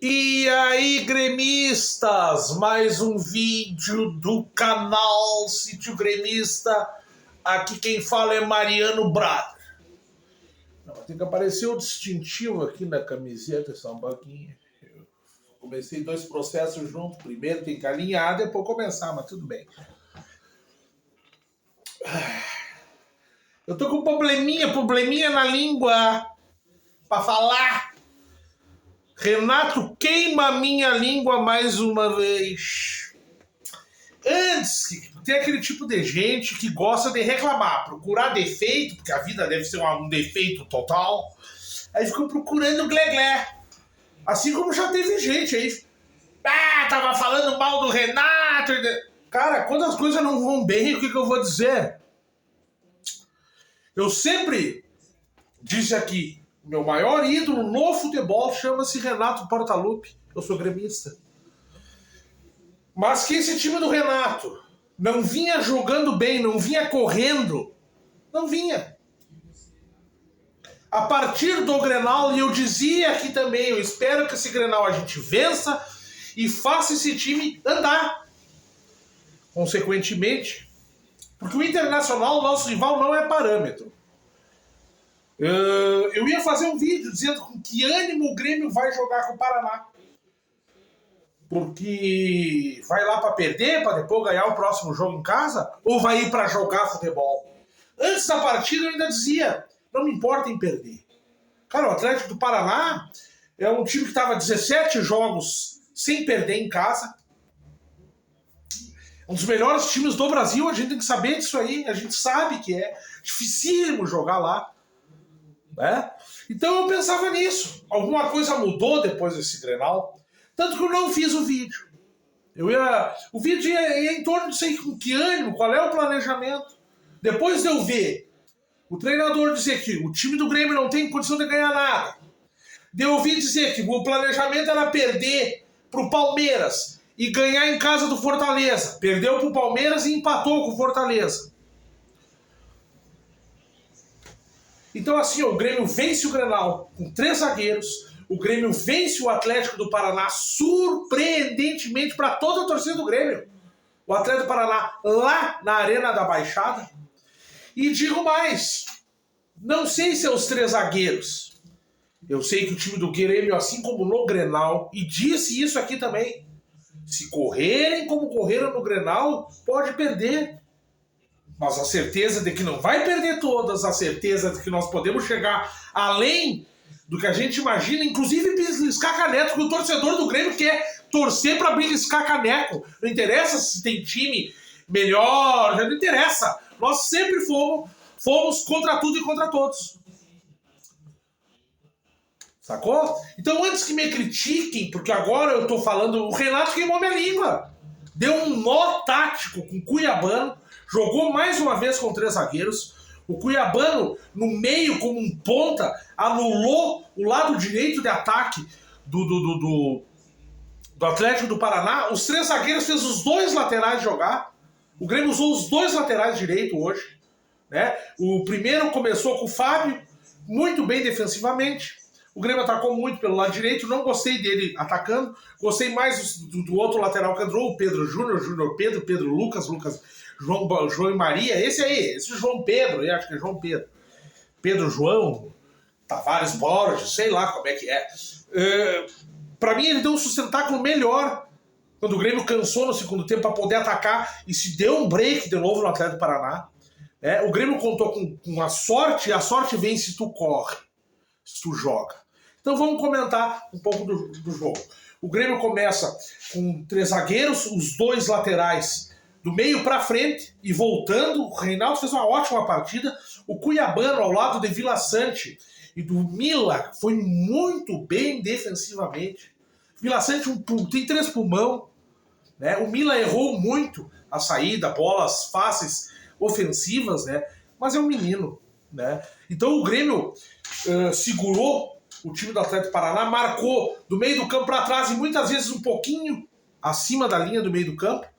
E aí, gremistas, mais um vídeo do canal Sítio Gremista. Aqui quem fala é Mariano Braga. Tem que aparecer o distintivo aqui na camiseta, só um pouquinho. Eu comecei dois processos juntos. Primeiro tem que alinhar, depois começar, mas tudo bem. Eu tô com probleminha na língua pra falar. Renato queima minha língua mais uma vez. Antes, tem aquele tipo de gente que gosta de reclamar, procurar defeito, porque a vida deve ser um defeito total. Aí ficam procurando glé-glé. Assim como já teve gente aí. Tava falando mal do Renato. Cara, quando as coisas não vão bem, o que eu vou dizer? Eu sempre disse aqui, meu maior ídolo no futebol chama-se Renato Portaluppi. Eu sou gremista. Mas que esse time do Renato não vinha jogando bem, não vinha correndo, não vinha. A partir do Grenal, e eu dizia aqui também, eu espero que esse Grenal a gente vença e faça esse time andar. Consequentemente, porque o Internacional, nosso rival, não é parâmetro. Eu ia fazer um vídeo dizendo com que ânimo o Grêmio vai jogar com o Paraná. Porque vai lá para perder, para depois ganhar o próximo jogo em casa, ou vai ir para jogar futebol? Antes da partida eu ainda dizia, não me importa em perder. Cara, o Atlético do Paraná é um time que estava 17 jogos sem perder em casa. Um dos melhores times do Brasil, a gente tem que saber disso aí, a gente sabe que é dificílimo jogar lá. Né? Então eu pensava nisso. Alguma coisa mudou depois desse Grenal. Tanto que eu não fiz o vídeo. O vídeo ia em torno de sei com que ânimo, qual é o planejamento. Depois de eu ver o treinador dizer que o time do Grêmio não tem condição de ganhar nada, de eu ouvir dizer que o planejamento era perder pro Palmeiras e ganhar em casa do Fortaleza. Perdeu pro Palmeiras e empatou com o Fortaleza. Então assim, o Grêmio vence o Grenal com 3 zagueiros. O Grêmio vence o Atlético do Paraná surpreendentemente para toda a torcida do Grêmio. O Atlético do Paraná lá na Arena da Baixada. E digo mais, não sei se é os 3 zagueiros. Eu sei que o time do Grêmio, assim como no Grenal, e disse isso aqui também, se correrem como correram no Grenal, pode perder. Mas a certeza de que não vai perder todas, a certeza de que nós podemos chegar além do que a gente imagina, inclusive beliscar caneco, porque o torcedor do Grêmio quer torcer para beliscar caneco. Não interessa se tem time melhor, não interessa. Nós sempre fomos contra tudo e contra todos. Sacou? Então antes que me critiquem, porque agora eu tô falando, o Renato queimou minha língua. Deu um nó tático com o Cuiabano. Jogou mais uma vez com 3 zagueiros. O Cuiabano, no meio, como um ponta, anulou o lado direito de ataque do Atlético do Paraná. Os 3 zagueiros fez os 2 laterais jogar. O Grêmio usou os 2 laterais direito hoje. Né? O primeiro começou com o Fábio, muito bem defensivamente. O Grêmio atacou muito pelo lado direito. Não gostei dele atacando. Gostei mais do outro lateral que entrou, o Pedro Júnior Pedro, Pedro Lucas João e Maria, esse João Pedro, eu acho que é João Pedro. Pedro João, Tavares Borges, sei lá como é que é. Pra mim ele deu um sustentáculo melhor quando o Grêmio cansou no segundo tempo para poder atacar e se deu um break de novo no Atlético do Paraná. O Grêmio contou com a sorte, e a sorte vem se tu corre, se tu joga. Então vamos comentar um pouco do jogo. O Grêmio começa com 3 zagueiros, os 2 laterais do meio para frente e voltando. O Reinaldo fez uma ótima partida. O Cuiabano ao lado de Vila Sante e do Mila foi muito bem defensivamente. Vila Sante tem 3 pulmão. Né? O Mila errou muito a saída, bolas fáceis, ofensivas, né? Mas é um menino. Né? Então o Grêmio segurou o time do Atlético do Paraná, marcou do meio do campo para trás e muitas vezes um pouquinho acima da linha do meio do campo.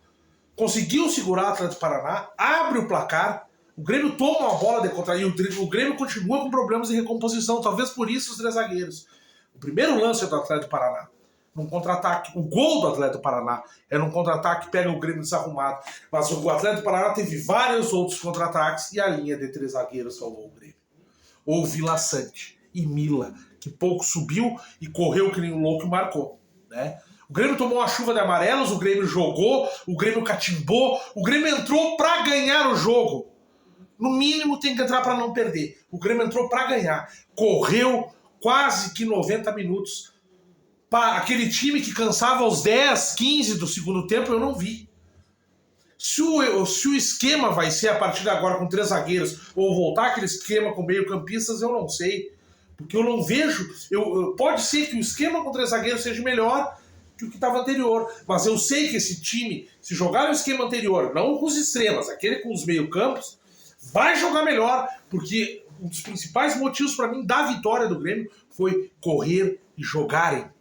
Conseguiu segurar o Atlético do Paraná, abre o placar, o Grêmio toma uma bola de contra e o Grêmio continua com problemas de recomposição, talvez por isso os 3 zagueiros. O primeiro lance é do Atlético do Paraná. num contra-ataque. O gol do Atlético do Paraná é num contra-ataque, pega o Grêmio desarrumado. Mas o Atlético do Paraná teve vários outros contra-ataques e a linha de 3 zagueiros salvou o Grêmio. Ou Vila Sante e Mila, que pouco subiu e correu que nem um louco e marcou, né? O Grêmio tomou uma chuva de amarelos, o Grêmio jogou, o Grêmio catimbou, o Grêmio entrou para ganhar o jogo. No mínimo tem que entrar para não perder. O Grêmio entrou para ganhar. Correu quase que 90 minutos. Aquele time que cansava aos 10, 15 do segundo tempo, eu não vi. Se o esquema vai ser a partir de agora com 3 zagueiros ou voltar aquele esquema com meio-campistas, eu não sei. Porque eu não vejo... pode ser que o esquema com 3 zagueiros seja melhor que o que estava anterior. Mas eu sei que esse time, se jogar o esquema anterior, não com os extremas, aquele com os meio-campos, vai jogar melhor. Porque um dos principais motivos para mim da vitória do Grêmio foi correr e jogarem.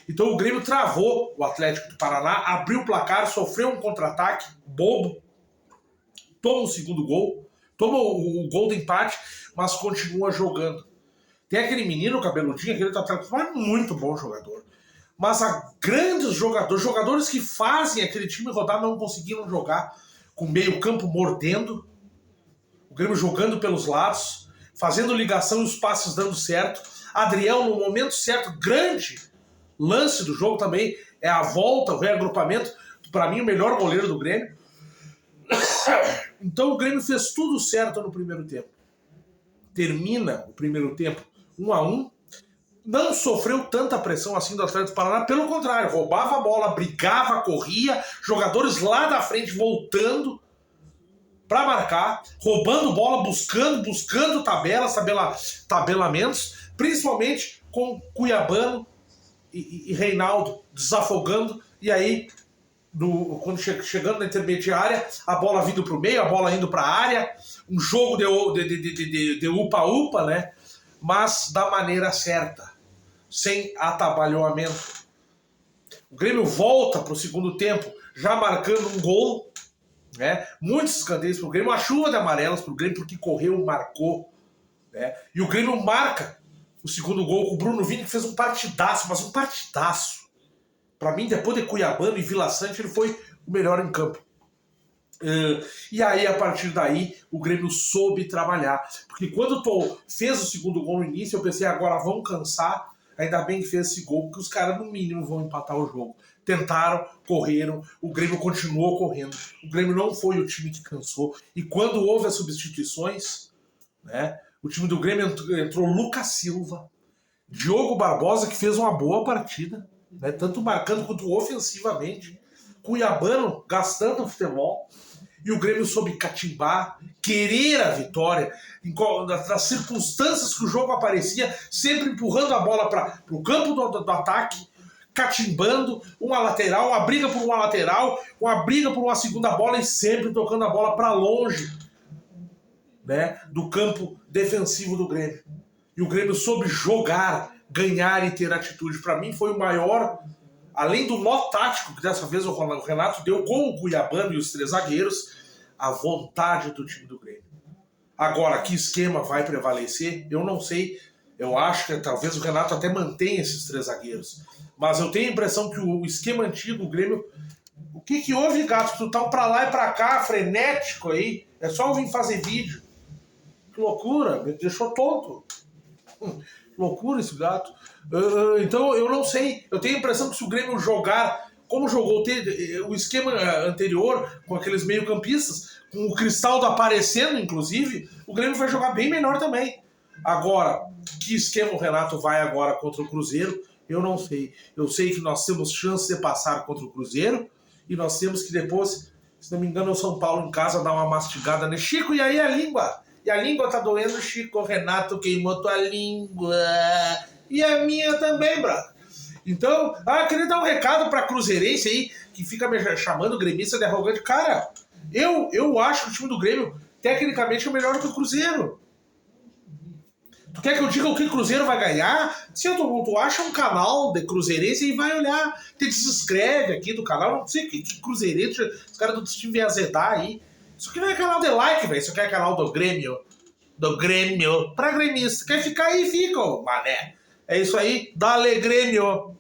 Então o Grêmio travou o Atlético do Paraná, abriu o placar, sofreu um contra-ataque bobo, toma o segundo gol, toma o gol do empate, mas continua jogando. Tem aquele menino cabeludinho, aquele Atlético, é muito bom jogador. Mas há grandes jogadores que fazem aquele time rodar, não conseguiram jogar com meio campo mordendo, o Grêmio jogando pelos lados, fazendo ligação e os passes dando certo. Adriel no momento certo, grande lance do jogo também, é a volta, o reagrupamento, para mim o melhor goleiro do Grêmio. Então o Grêmio fez tudo certo no primeiro tempo. Termina o primeiro tempo 1-1, não sofreu tanta pressão assim do Atlético do Paraná, pelo contrário, roubava a bola, brigava, corria, jogadores lá da frente voltando para marcar, roubando bola, buscando tabelamentos, principalmente com Cuiabano e Reinaldo desafogando, e aí quando chegando na intermediária, a bola vindo para o meio, a bola indo para a área, um jogo de upa-upa, né? Mas da maneira certa, sem atabalhoamento. O Grêmio volta para o segundo tempo, já marcando um gol, né? Muitos escanteios para o Grêmio, uma chuva de amarelos para o Grêmio, porque correu, marcou, né? E o Grêmio marca o segundo gol com o Bruno Vini, que fez um partidaço, mas um partidaço. Para mim, depois de Cuiabano e Vila Sante, ele foi o melhor em campo. E aí, a partir daí, o Grêmio soube trabalhar. Porque quando fez o segundo gol no início, eu pensei, agora vão cansar. Ainda bem que fez esse gol, porque os caras, no mínimo, vão empatar o jogo. Tentaram, correram, o Grêmio continuou correndo. O Grêmio não foi o time que cansou. E quando houve as substituições, né, o time do Grêmio entrou Lucas Silva, Diogo Barbosa, que fez uma boa partida, né, tanto marcando quanto ofensivamente. Cuiabano gastando o futebol. E o Grêmio soube catimbar, querer a vitória, das circunstâncias que o jogo aparecia, sempre empurrando a bola para o campo do ataque, catimbando uma lateral, uma briga por uma lateral, uma briga por uma segunda bola e sempre tocando a bola para longe, né, do campo defensivo do Grêmio. E o Grêmio soube jogar, ganhar e ter atitude. Para mim foi o maior, além do nó tático, que dessa vez o Renato deu com o Cuiabano e os 3 zagueiros, a vontade do time do Grêmio. Agora, que esquema vai prevalecer? Eu não sei. Eu acho que talvez o Renato até mantenha esses 3 zagueiros. Mas eu tenho a impressão que o esquema antigo, o Grêmio... O que houve, gato? Tu tá pra lá e pra cá, frenético aí. É só eu vir fazer vídeo. Que loucura, me deixou tonto. Loucura esse gato. Então eu não sei. Eu tenho a impressão que se o Grêmio jogar como jogou o esquema anterior, com aqueles meio-campistas, com o Cristaldo aparecendo, inclusive, o Grêmio vai jogar bem melhor também. Agora, que esquema o Renato vai agora contra o Cruzeiro, eu não sei. Eu sei que nós temos chance de passar contra o Cruzeiro e nós temos que depois, se não me engano, o São Paulo em casa dar uma mastigada, né? Chico, e aí a língua? E a língua tá doendo, Chico. O Renato queimou tua língua. E a minha também, brother. Então, queria dar um recado pra cruzeirense aí, que fica me chamando gremista de arrogante. Cara, eu acho que o time do Grêmio, tecnicamente, é melhor que o Cruzeiro. Tu quer que eu diga o que o Cruzeiro vai ganhar? Se tu acha um canal de cruzeirense e vai olhar, te desinscreve aqui do canal, não sei que cruzeirense, os caras do time vêm azedar aí. Isso aqui não é canal de like, velho. Isso aqui é canal do Grêmio. Do Grêmio. Pra gremista. Quer ficar aí, fica, mané. É isso aí. Dale, Grêmio.